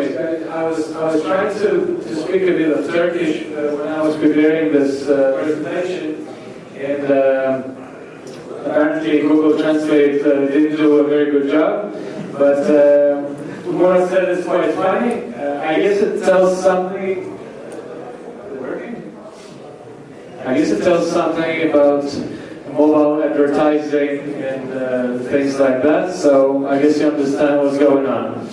anyways, I was trying to speak a bit of Turkish when I was preparing this presentation, and apparently Google Translate didn't do a very good job, but Murat said it's quite funny. I guess it tells something. I guess it tells something about mobile advertising and things like that, so I guess you understand what's going on.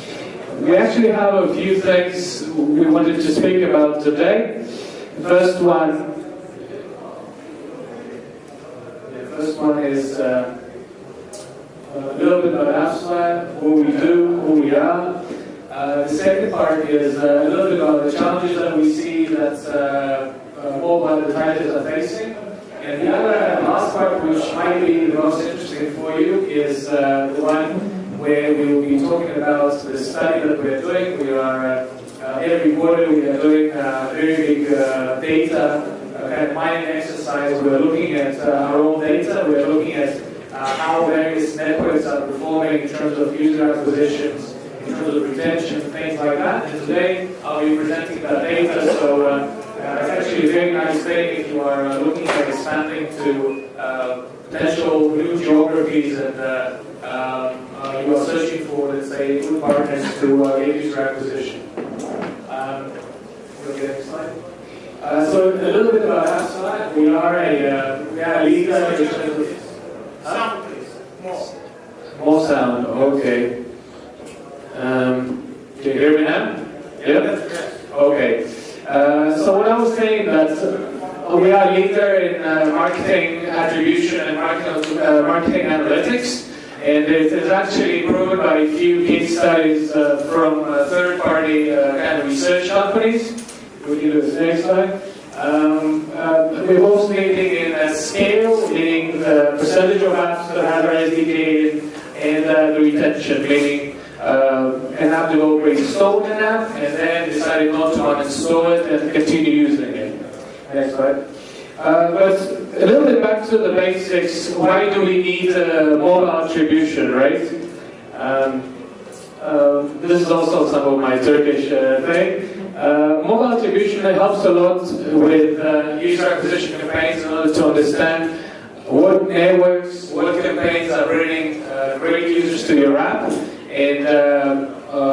We actually have a few things we wanted to speak about today. The first one is a little bit about Afsla, what we do, who we are. The second part is a little bit about the challenges that we see that mobile advertisers are facing. And the other last part, which might be the most interesting for you, is the one where we will be talking about the study that we're doing. We are, every quarter we are doing a very big data kind of mining exercise. We're looking at our own data. We're looking at how various networks are performing in terms of user acquisitions, in terms of retention, things like that. And today I'll be presenting that data. So it's actually a very nice thing if you are looking at expanding to potential new geographies and you are searching for, let's say, good partners to get user acquisition. We'll get next slide. So a little bit about Afsla. We are a leader in terms of sound, please. More sound. Okay. Can you hear me now? Yeah. Okay. So what I was saying that we are a leader in marketing attribution and marketing analytics, and it is actually proven by a few case studies from third-party kind of research companies. We can do this next slide. We're mostly leading in scale, meaning the percentage of apps that have our SDK and the retention, meaning an app developer installed an app and then decided not to uninstall it and continue using it. Next slide. But a little bit back to the basics. Why do we need mobile attribution, right? This is also some of my Turkish thing. Mobile attribution helps a lot with user acquisition campaigns in order to understand what networks, what campaigns are bringing great users to your app, and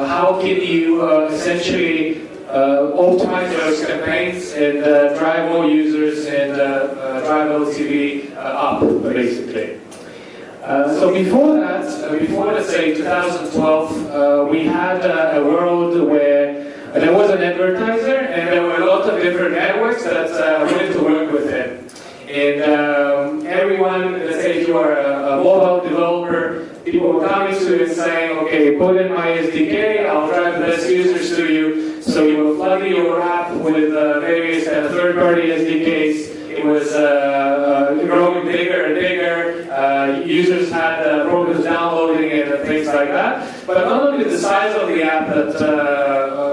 how can you essentially optimize those campaigns and drive more users and drive LTV up, basically. So before that, before let's say 2012, we had a world where there was an advertiser and there were a lot of different networks that wanted to work with him. And everyone, let's say if you are a mobile developer, people were coming to you and saying, okay, put in my SDK, I'll drive the best users to you. So you were flooding your app with various third-party SDKs. It was growing bigger and bigger. Users had problems downloading it and things like that. But not only the size of the app that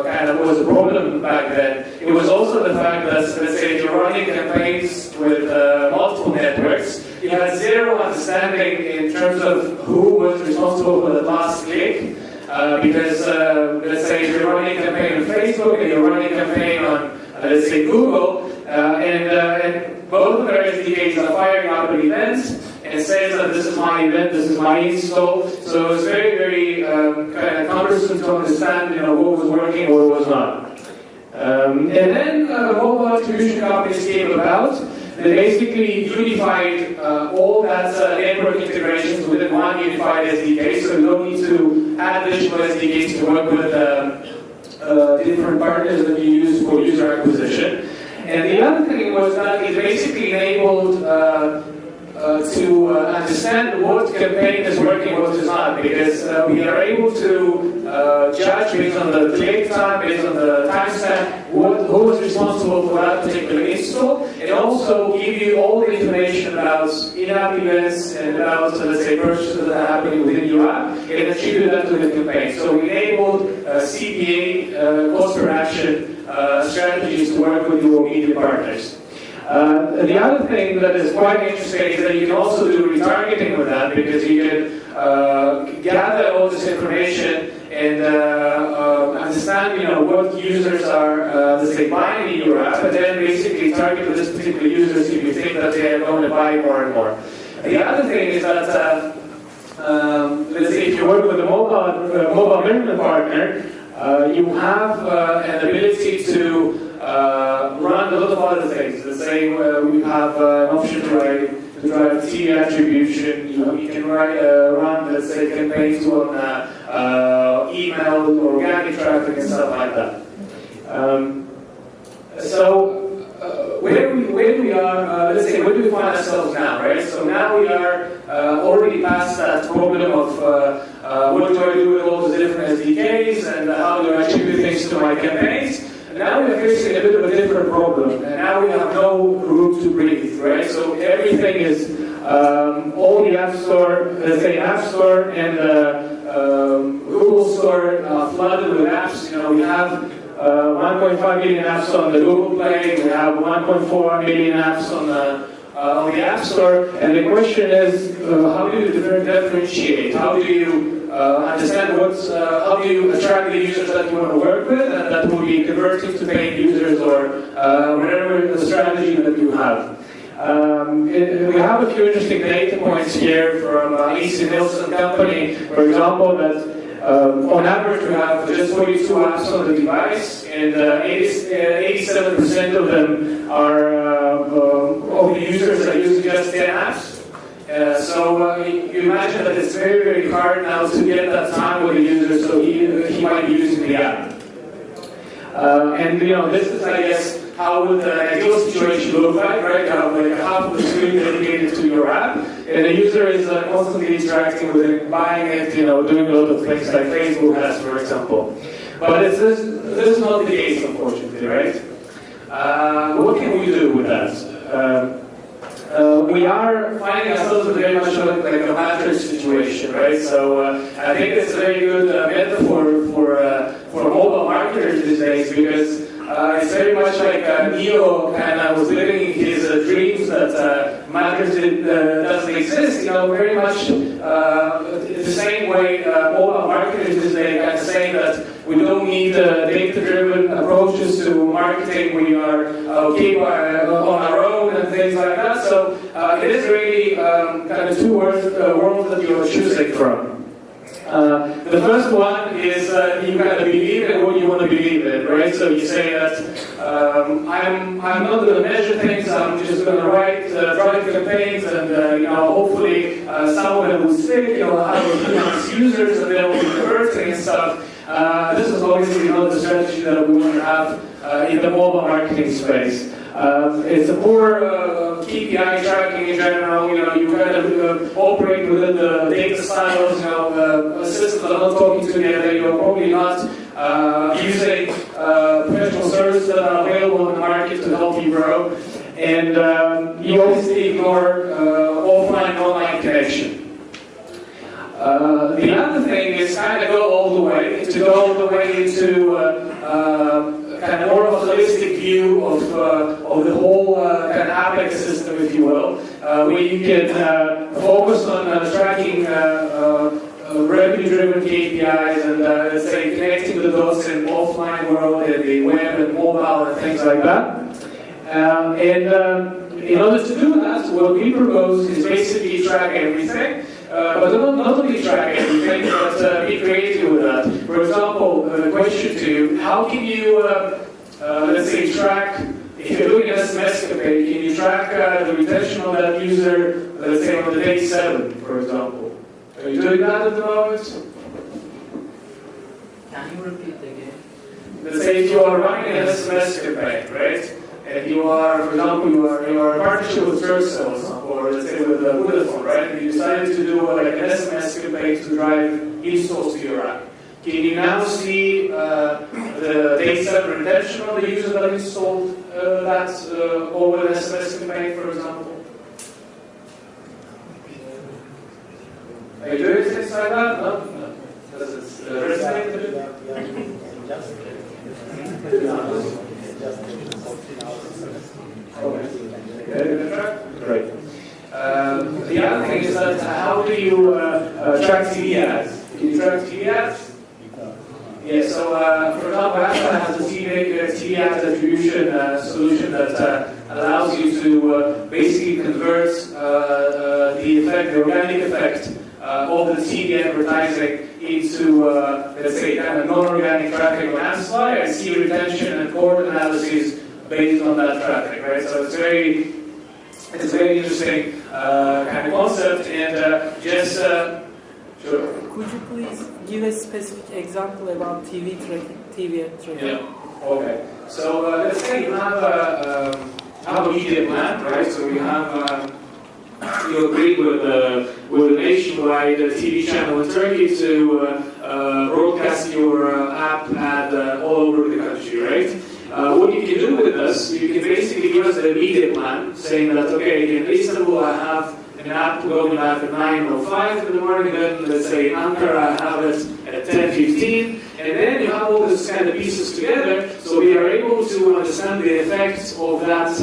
kind of was a problem back then, it was also the fact that, let's say, if you're running campaigns with multiple networks, you had zero understanding in terms of who was responsible for the last click. Because, let's say, if you're running a campaign on Facebook and you're running a campaign on, let's say, Google, and both of their SDKs are firing up an event and says that this is my event, this is my install. So it's very, very kind of cumbersome to understand, what was working, what was not. And then mobile attribution companies came about. They basically unified all that network integrations within one unified SDK, so you don't need to add additional SDKs to work with different partners that you use for user acquisition. And the other thing was that it basically enabled to understand what campaign is working, what is not, because we are able to judge based on the click time, based on the timestamp, who was responsible for that particular install, and also give you all the information about in-app events and about, let's say, purchases that are happening within your app, and attribute that to the campaign. So we enabled CPA, cost per action, strategies to work with your media partners. The other thing that is quite interesting is that you can also do retargeting with that, because you can gather all this information and understand what users are, let's say, buying in your app, and then basically target this particular users if you think that they are going to buy more and more. The other thing is that, let's say, if you work with a mobile management partner, you have an ability to run a lot of other things. Let's say we have an option to drive TV attribution. You can run, let's say, campaigns on email, organic traffic, and stuff like that. Where we are, let's say, where do we find ourselves now, right? So now we are already past that problem of what do I do with all the different SDKs and how do I attribute things to my campaigns. Now we are facing a bit of a different problem, and now we have no room to breathe, right? So everything is all the App Store, let's say App Store and Google Store flooded with apps. You know, we have 1.5 million apps on the Google Play. We have 1.4 million apps on the App Store. And the question is, how do you differentiate? How do you understand how do you attract the users that you want to work with, and that will be converting to paid users or whatever the strategy that you have. We have a few interesting data points here from AC Nielsen company, for example, that on average we have just 42 apps on the device, and 87% of them are of the users are using just 10 apps. So you imagine that it's very, very hard now to get that time with the user, so he might be using the app. And you know, this is, I guess, how would the ideal situation look like, right? You have like half of the screen dedicated to your app, and the user is constantly interacting with it, buying it, you know, doing a lot of things like Facebook has, for example. But this is not the case, unfortunately, right? What can we do with that? We are finding ourselves very much like a matrix situation, right? So I think it's a very good metaphor for mobile marketers these days, because it's very much like Neo kind of was living his dreams that matrix doesn't exist. You know, very much the same way mobile marketers these days kind of saying that we don't need data-driven approaches to marketing. We are okay on our own and things like that. So it is really kind of two worlds that you are choosing from. The first one is you kind of believe in what you want to believe in, right? So you say that I'm not going to measure things. I'm just going to drive campaigns, and you know, hopefully some of them will stick. You know, I will have users and they will be converting and stuff. This is obviously not the strategy that we want to have in the mobile marketing space. It's a poor KPI tracking in general. You know, you kind of operate within the data silos. You know, systems are not talking together. You're probably not using professional services that are available in the market to help you grow, and you obviously ignore offline and online connection. The other thing is kind of go all the way into kind of more of a holistic view of the whole kind of app ecosystem, if you will, where you can focus on tracking revenue-driven KPIs and let's say connecting the dots in offline world and the web and mobile and things like that. In order to do that, what we propose is basically track everything. But not only track everything, but be creative with that. For example, the question to you, how can you, let's say, track, if you're doing an SMS campaign, can you track the retention of that user, let's say, on the day 7, for example? Are you doing that at the moment? Can you repeat again? Let's say if you are running an SMS campaign, right? And you are, for example, you are in partnership with Turkish, or let's say with Vodafone, right? And you decided to do like an SMS campaign to drive installs to your app. Can you now see the day 7 retention of the user that installed that over an SMS campaign, for example? Are you doing things like that? No? Does it resonate a bit? Great. The other thing is that how do you track TV ads? Can you track TV ads? Yeah, so for example, Astra has a TV ads attribution solution that allows you to basically convert the organic effect of the TV advertising into, let's say, kind of non-organic traffic on AdSpy and see retention and cohort analysis based on that traffic, right? So it's very interesting kind of concept, and just sure. Could you please give a specific example about TV ad tracking? Yeah. Okay. So let's say you have a media plan, right? So you have you agree with a nationwide TV channel in Turkey to broadcast your app ad all over the country, right? What you can do with this, you can basically give us a media plan saying that, okay, in Istanbul I have an app going live at 9:05 in the morning, then let's say in Ankara I have it at 10:15, and then you have all these kind of pieces together, so we are able to understand the effects of that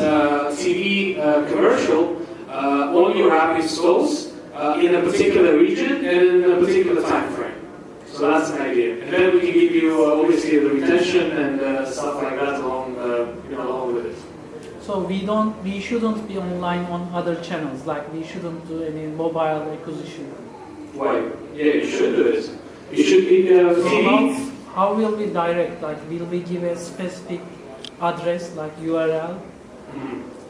TV commercial on your app installs in a particular region and in a particular time frame. So that's an idea. And then we can give you obviously the retention and stuff like that along with it. So we shouldn't be online on other channels, like we shouldn't do any mobile acquisition. Why? Yeah, you should do it. You should be TV. How will we direct? Like, will we give a specific address, like URL?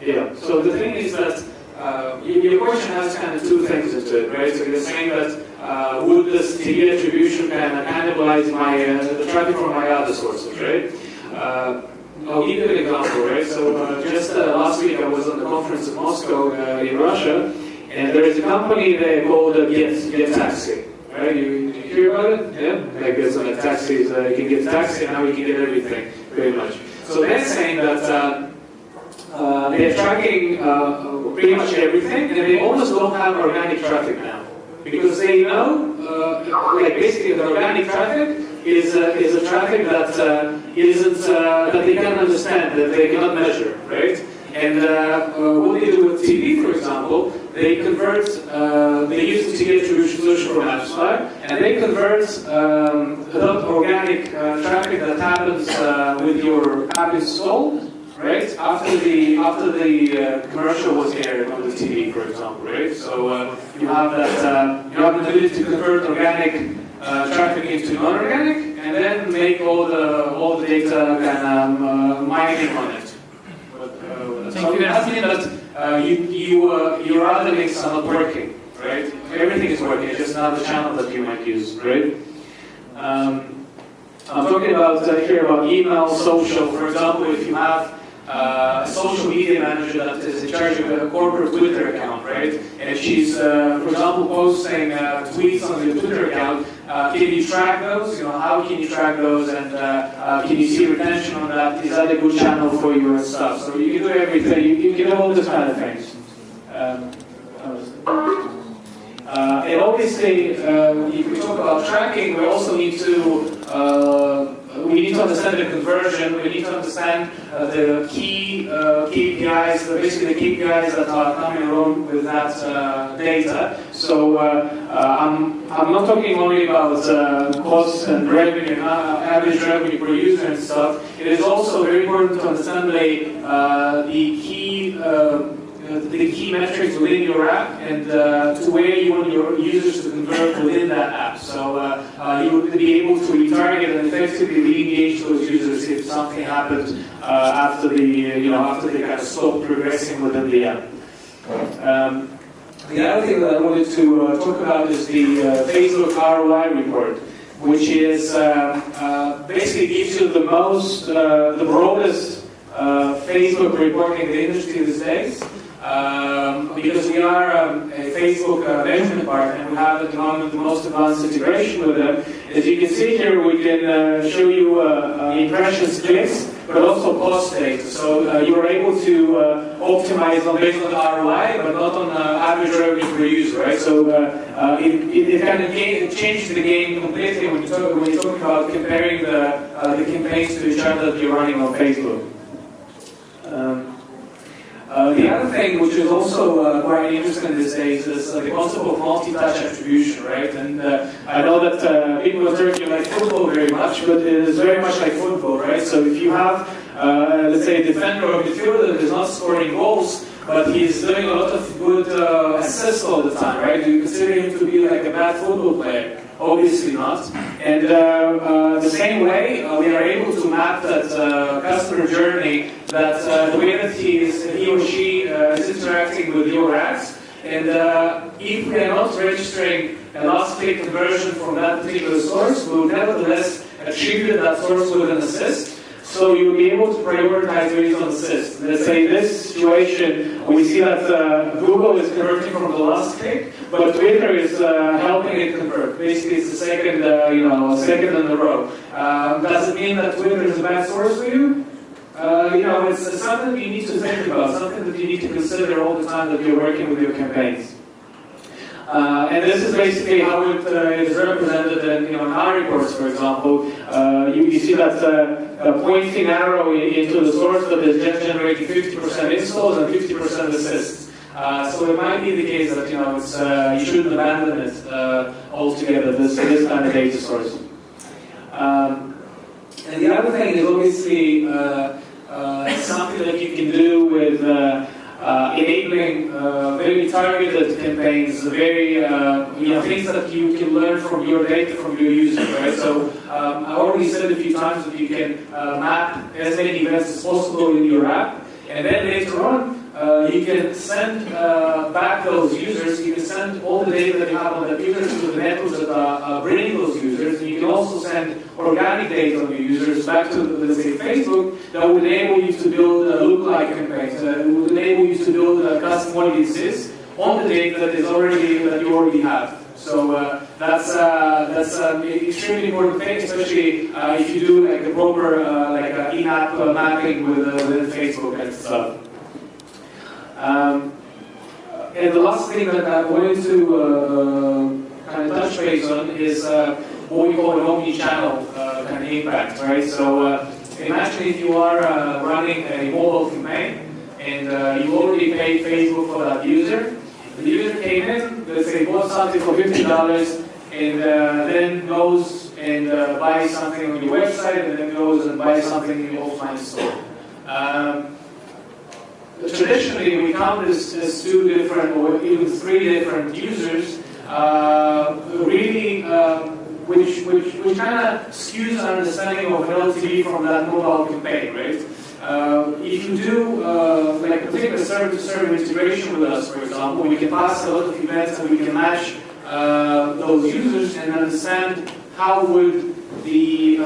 Yeah. So the thing is that your question has kind of two things into it, right? So you're saying that would this TV attribution kind of cannibalize the traffic from my other sources, right? I'll give you an example, right? So just last week I was on the conference in Moscow in Russia, and there is a company there called Get Taxi, right? You hear about it? Yeah? Like there's a taxi, you can get taxi, and now you can get everything, pretty much. So they're saying that they're tracking pretty much everything, and they almost don't have organic traffic now. Because they know, like basically the organic traffic is a traffic that isn't, that they can't understand, that they cannot measure, right? And what they do with TV, for example, they convert, they use the TV attribution solution from AdSpy, and they convert the organic traffic that happens with your app installed, right? After the commercial was aired on the TV, for example, right? So you have that you have the ability to convert organic traffic into non-organic, and then make all the data kind of mining on it. So it has been that your other links are not working, right? Everything is working. It's just another channel that you might use, right? I'm talking about here about email, social. For example, if you have a social media manager that is in charge of a corporate Twitter account, right? And she's, for example, posting tweets on your Twitter account. Can you track those? You know, how can you track those? And can you see retention on that? Is that a good channel for you and stuff? So you can do everything. You can do all these kind of things. And obviously, if we talk about tracking, we also need to understand the conversion. We need to understand the key KPIs, basically the KPIs that are coming along with that data. So I'm not talking only about costs and revenue, average revenue per user and stuff. It is also very important to understand the key metrics within your app and to where you want your users to convert within that app. So you would be able to retarget and effectively re-engage those users if something happened after they kind of stopped progressing within the app. The other thing that I wanted to talk about is the Facebook ROI report, which is basically gives you the broadest Facebook reporting in the industry these days. Because we are a Facebook measurement partner and we have at the moment the most advanced integration with them. As you can see here, we can show you impressions, clicks, but also cost data. So you are able to optimize based on ROI, but not on average revenue per user, right? So it kind of changes the game completely when you talk about comparing the campaigns to each other that you're running on Facebook. The other thing which is also quite interesting these days is the concept of multi-touch attribution, right? And I know that people in Turkey like football very much, but it is very much like football, right? So if you have, let's say, a defender or midfielder that is not scoring goals, but he's doing a lot of good assists all the time, right? Do you consider him to be like a bad football player? Obviously not. And the same way, we are able to map that customer journey, that the way that he or she is interacting with your ads. And if we are not registering a last click conversion from that particular source, we will nevertheless attribute that source with an assist. So you'll be able to prioritize based on assist. Let's say in this situation, we see that Google is converting from the last click, but Twitter is helping it convert. Basically, it's the second, second in a row. Does it mean that Twitter is a bad source for you? It's something you need to think about, something that you need to consider all the time that you're working with your campaigns. And this is basically how it is represented in our reports, for example. You see that pointing arrow into the source that is just generating 50% installs and 50% assists. So it might be the case that you shouldn't abandon it altogether, this kind of data source. And the other thing is obviously something that you can do with enabling very targeted campaigns, very things that you can learn from your data, from your users, right? So I already said a few times that you can map as many events as possible in your app, and then later on you can send back those users. You can send all the data that you have on that user to the networks that are bringing those users, and you can also send organic data on your users back to, let's say, Facebook, that would enable you to build lookalike campaigns, that would enable you to build custom audiences on the data that you already have. So that's extremely important thing, especially if you do like the proper in-app mapping with Facebook and stuff. And the last thing that I wanted to kind of touch base on is what we call an omni-channel kind of impact, right? So imagine if you are running a mobile campaign and you already paid Facebook for that user. The user came in, let's say bought something for $50 and then goes and buys something on your website and then goes and buys something in your offline store. Traditionally, we count this as two different or even three different users, which kind of skews our understanding of LTV from that mobile campaign, right? If you do like a particular server-to-server integration with us, for example, we can pass a lot of events and we can match those users and understand how would the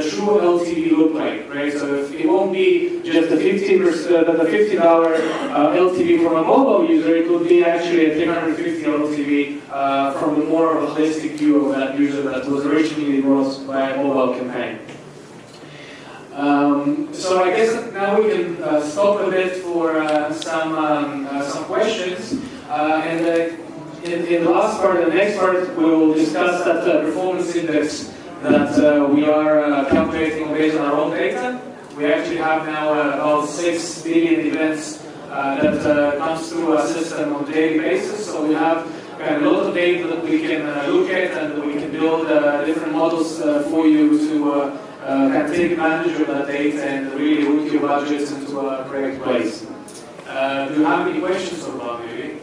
true LTV look like, right? So it won't be just the $50 LTV from a mobile user. It would be actually a $350 LTV from the more of a holistic view of that user that was originally brought by a mobile campaign. So I guess now we can stop a bit for some questions, and in the last part, the next part, we will discuss that performance index that we are calculating based on our own data. We actually have now about 6 billion events that comes through our system on a daily basis. So we have a lot of data that we can look at, and we can build different models for you to can take advantage of that data and really route your budgets into a correct place. Do you have any questions about it?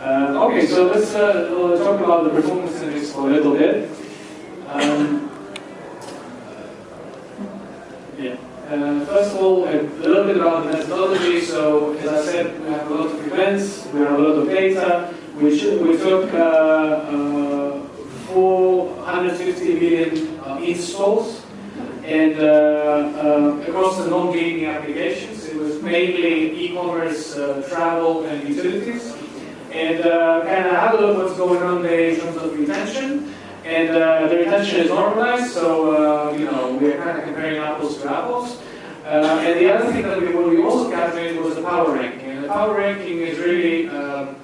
Okay, so let's talk about the performance index for a little bit. First of all, a little bit about the methodology. So, as I said, we have a lot of events, we have a lot of data. We took 450 million installs, and across the non-gaming applications, it was mainly e-commerce, travel, and utilities. And kind of have a look what's going on there in terms of retention. And the retention is normalized, so we're kind of comparing apples to apples. And the other thing that we also calculated was the power ranking. And the power ranking is really,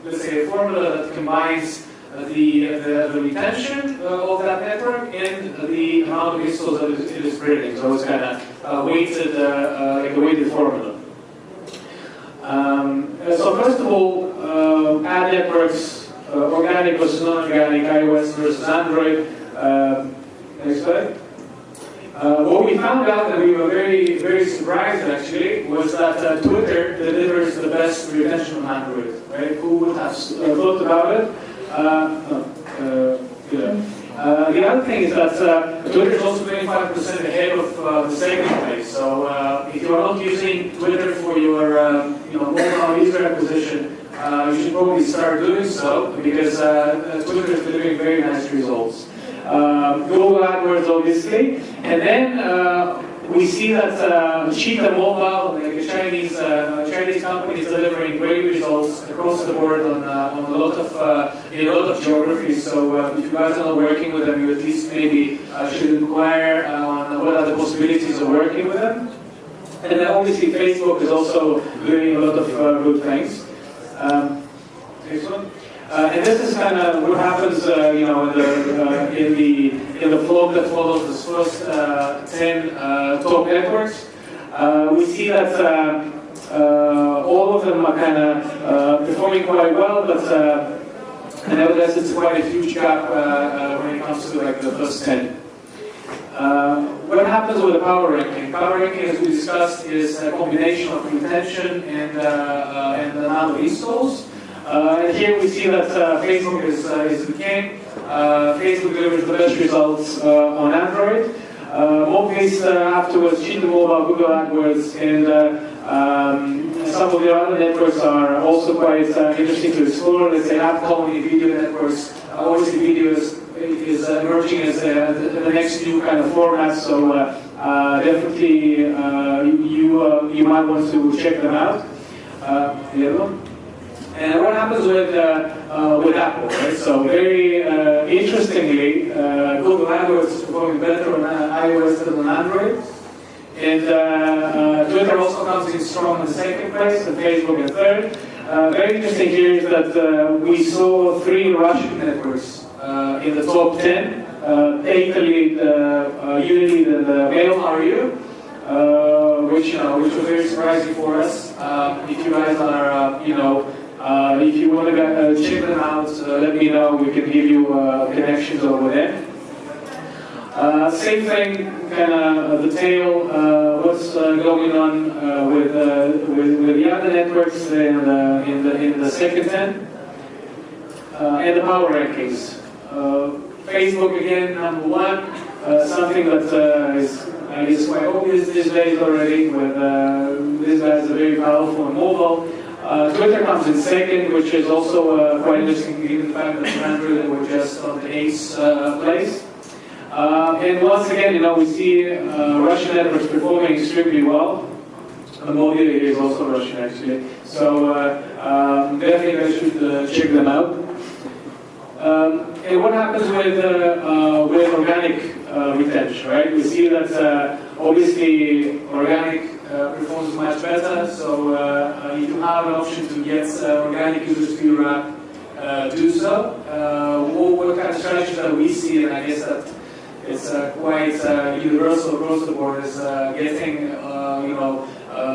let's say, a formula that combines the retention of that network and the amount of installs that it is bringing. So it's kind of weighted, like a weighted formula. So first of all, ad networks, organic versus non-organic, iOS versus Android. Next slide. What we found out, and we were very, very surprised actually, was that Twitter delivers the best retention on Android. Right? Who would have thought about it? The other thing is that Twitter is also 25% ahead of the second place. So if you are not using Twitter for your mobile user acquisition, you should probably start doing so, because Twitter is delivering very nice results. Google AdWords, obviously, and then we see that Cheetah Mobile, like a Chinese company, is delivering great results across the board on a lot of geographies. So if you guys are not working with them, you at least maybe should inquire on what are the possibilities of working with them. And then obviously Facebook is also doing a lot of good things. Next one. And this is kind of what happens, in the flow that follows the first 10 top networks. We see that all of them are kind of performing quite well, but nevertheless, it's quite a huge gap when it comes to like the first 10. What happens with the power ranking? Power ranking, as we discussed, is a combination of retention and the amount of installs. And here we see that Facebook is the king. Facebook delivers the best results on Android. Obviously, afterwards, Cheetah Mobile, Google AdWords, and some of the other networks are also quite interesting to explore. Let's say app colony video networks. Obviously, video is emerging as the next new kind of format. So definitely, you might want to check them out. The other one. And what happens with Apple, right? So very interestingly, Google AdWords is performing better on iOS than on Android. And Twitter also comes in strong in the second place, and Facebook in third. Very interesting here is that we saw 3 Russian networks in the top 10. Italy, Unity, and Mail.ru, which was very surprising for us. If you guys are, if you want to check them out, let me know. We can give you connections over there. Same thing, kind of the tail. What's going on with the other networks in the second 10, and the power rankings. Facebook again, number 1. Something that is quite obvious these days already. With these guys are very powerful on mobile. Twitter comes in second, which is also quite interesting, given the fact that Android were just on the 8th place. And once again, we see Russian networks performing extremely well. Mobile is also Russian, actually. So definitely you guys should check them out. And what happens with organic retention, right? We see that obviously organic performs much better. So if you have an option to get organic users to your app, do so. What kind of strategies that we see, and I guess that it's quite universal across the board, is getting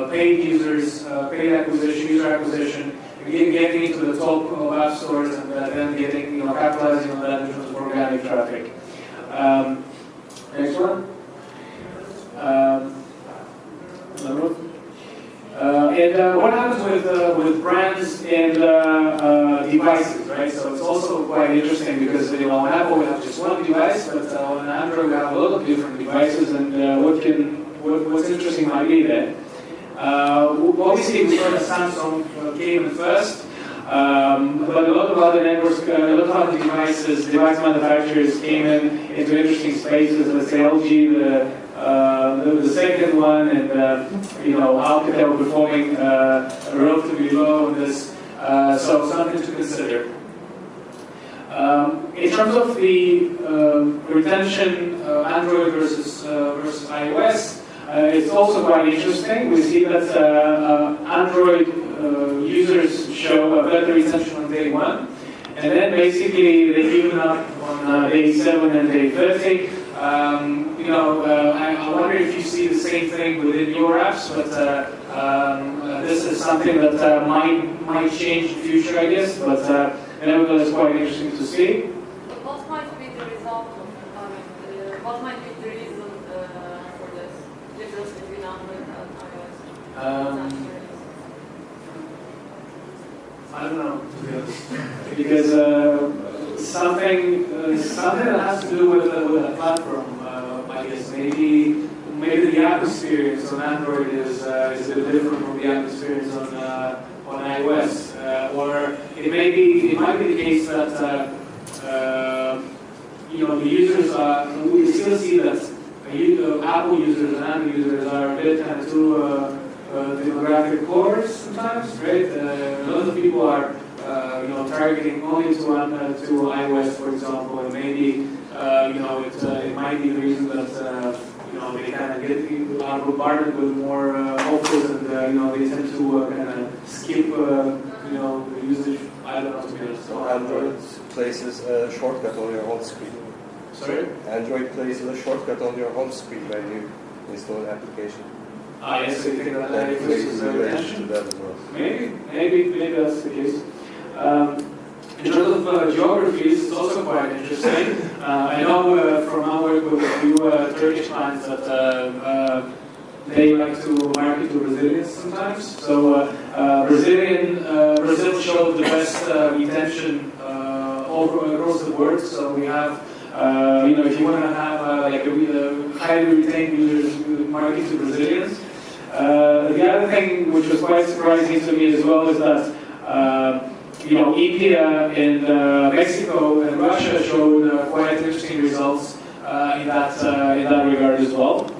paid users, paid acquisition, user acquisition, getting into the top of app stores, and then getting capitalizing on that in terms of organic traffic. Next one. And what happens with brands and devices, right? So it's also quite interesting because on Apple we have just one device, but on Android we have a lot of different devices, and what's interesting might be there. Obviously, we saw that Samsung came in first, but a lot of other networks, a lot of other device manufacturers came into interesting spaces. Let's say LG, the second one, and Alcatel performing relatively low on this, so something to consider. In terms of the retention, Android versus iOS, it's also quite interesting. We see that Android users show a better retention on day 1, and then basically they even up on day 7 and day 30. I wonder if you see the same thing within your apps, but this is something that might change in the future, I guess, but nevertheless quite interesting to see. What might be the result of, what might be the reason for this difference between Android and iOS? I don't know, to be honest. Because something that has to do with the platform, I guess. Maybe the app experience on Android is a bit different from the app experience on iOS, or it might be the case that the users are. We still see that Apple users and Android users are a bit kind of too demographic cohorts sometimes, right? A lot of people are targeting only to iOS, for example, and maybe it might be the reason that they kind of are bombarded with more offers, and they tend to kind of skip the usage. I don't know, to be honest. So Android places a shortcut on your home screen. Sorry? Android places a shortcut on your home screen when you install an application. Yes, I think that increases attention. That as well. Maybe that's the case. In terms of geographies, it's also quite interesting. I know from our work with a few Turkish clients that they like to market to Brazilians sometimes. So Brazil showed the best retention across the board. So we have, if you want to have like a highly retained users, market to Brazilians. The other thing which was quite surprising to me as well is that India and Mexico and Russia showed quite interesting results in that regard as well.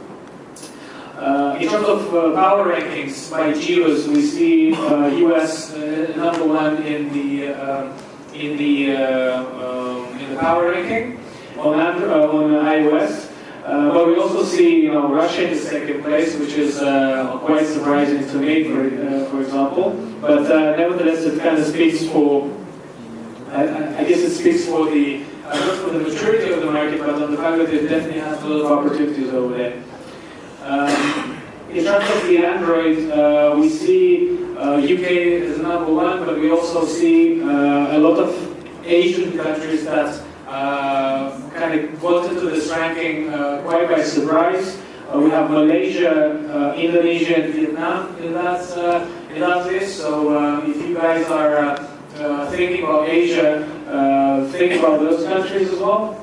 In terms of power rankings by geos, we see US number 1 in the power ranking on iOS. But we also see, Russia in second place, which is quite surprising to me, for example. But nevertheless, it kind of speaks for, I guess it speaks for not for the maturity of the market, but on the fact that it definitely has a lot of opportunities over there. In terms of the Android, we see UK as number 1, but we also see a lot of Asian countries that kind of got into this ranking quite by surprise. We have Malaysia, Indonesia, and Vietnam in that list. So if you guys are thinking about Asia, think about those countries as well.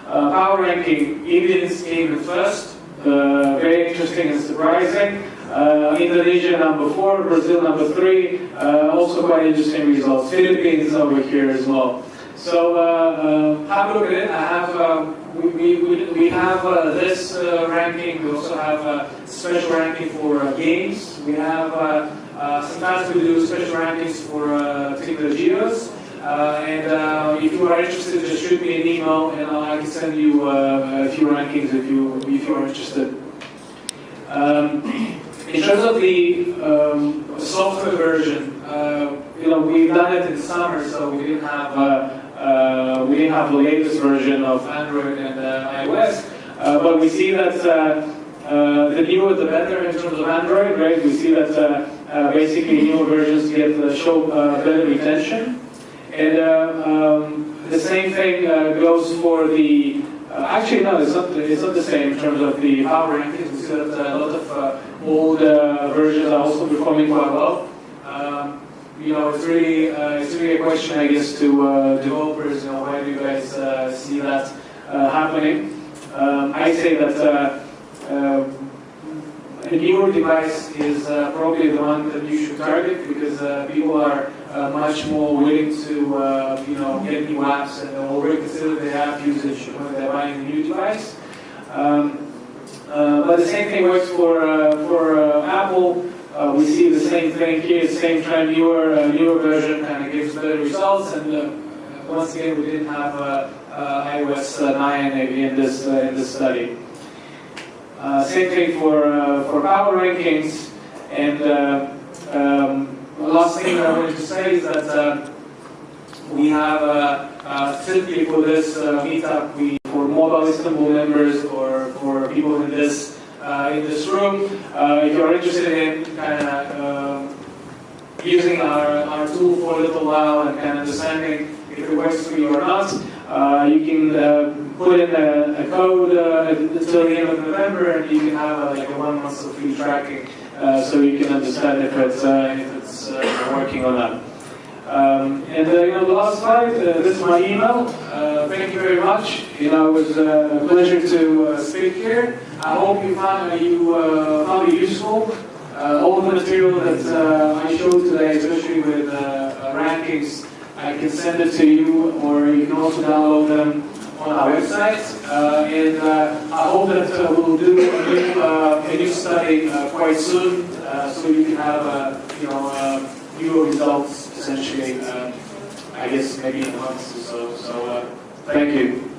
Power ranking, Indians came in first. Very interesting and surprising. Indonesia number 4, Brazil number 3. Also quite interesting results. Philippines over here as well. So have a look at it. I have we have this ranking. We also have a special ranking for games. We have sometimes we do special rankings for particular geos. And if you are interested, just shoot me an email, and I can send you a few rankings if you are interested. In terms of the software version, we've done it in summer, so we didn't have the latest version of Android and iOS, but we see that the newer the better in terms of Android, right? We see that basically newer versions show better retention, and the same thing goes for the. Actually, no, it's not the same in terms of the power rankings. We see that a lot of old versions are also performing quite well. It's really a question, I guess, to developers. Why do you guys see that happening? I say that a newer device is probably the one that you should target, because people are much more willing to get new apps and already consider their app usage when they're buying a new device. But the same thing works for Apple. We see the same thing here, same trend. Newer version kind of gives better results, and once again, we didn't have iOS 9 in this study. Same thing for power rankings. And last thing I wanted to say is that We have typically for this meetup, for mobile Istanbul members or for people in this room, if you're interested in kind of using our tool for a little while and kind of understanding if it works for you or not, you can put in a code until the end of November, and you can have like a 1 month of free tracking, so you can understand if it's working or not. The last slide, this is my email. Thank you very much. It was a pleasure to speak here. I hope you found it useful. All the material that I showed today, especially with rankings, I can send it to you, or you can also download them on our website. And I hope that we'll do a new study quite soon, so you can have new results essentially. I guess maybe in a month or so. So thank you.